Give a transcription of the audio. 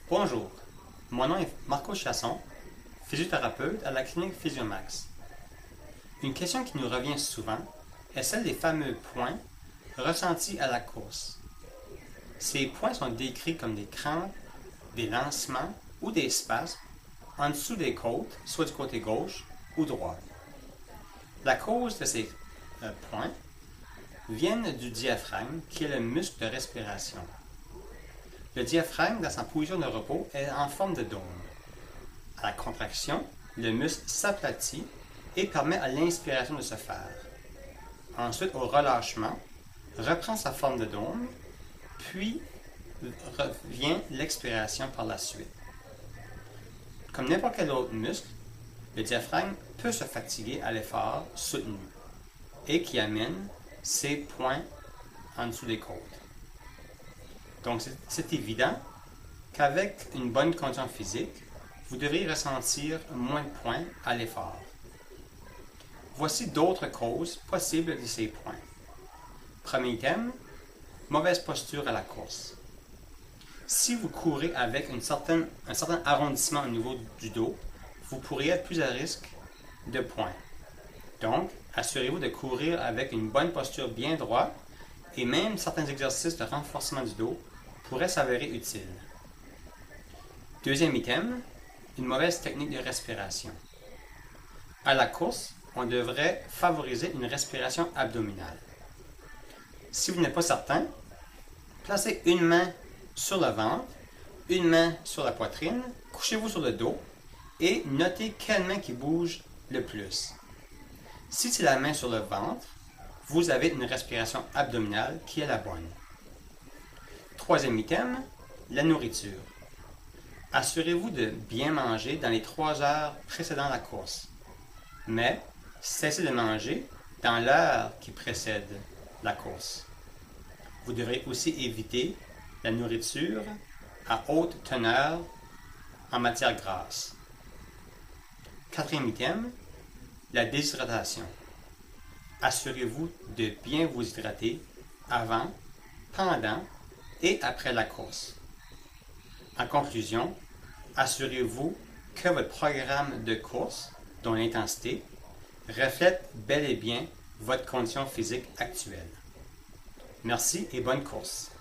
Bonjour, mon nom est Marco Chasson, physiothérapeute à la clinique Physiomax. Une question qui nous revient souvent est celle des fameux points ressentis à la course. Ces points sont décrits comme des crampes, des lancements ou des spasmes en dessous des côtes, soit du côté gauche ou droit. La cause de ces points vient du diaphragme, qui est le muscle de respiration. Le diaphragme, dans sa position de repos, est en forme de dôme. À la contraction, le muscle s'aplatit et permet à l'inspiration de se faire. Ensuite, au relâchement, reprend sa forme de dôme, puis revient l'expiration par la suite. Comme n'importe quel autre muscle, le diaphragme peut se fatiguer à l'effort soutenu et qui amène ces points en dessous des côtes. Donc, c'est évident qu'avec une bonne condition physique, vous devriez ressentir moins de points à l'effort. Voici d'autres causes possibles de ces points. Premier thème, mauvaise posture à la course. Si vous courez avec un certain arrondissement au niveau du dos, vous pourriez être plus à risque de points. Donc, assurez-vous de courir avec une bonne posture bien droite et même certains exercices de renforcement du dos pourraient s'avérer utiles. Deuxième item, une mauvaise technique de respiration. À la course, on devrait favoriser une respiration abdominale. Si vous n'êtes pas certain, placez une main sur le ventre, une main sur la poitrine, couchez-vous sur le dos et notez quelle main qui bouge le plus. Si c'est la main sur le ventre, vous avez une respiration abdominale qui est la bonne. Troisième item, la nourriture. Assurez-vous de bien manger dans les 3 heures précédant la course, mais cessez de manger dans l'heure qui précède la course. Vous devrez aussi éviter la nourriture à haute teneur en matière grasse. Quatrième item, la déshydratation. Assurez-vous de bien vous hydrater avant, pendant et après la course. En conclusion, assurez-vous que votre programme de course, dont l'intensité, reflète bel et bien votre condition physique actuelle. Merci et bonne course!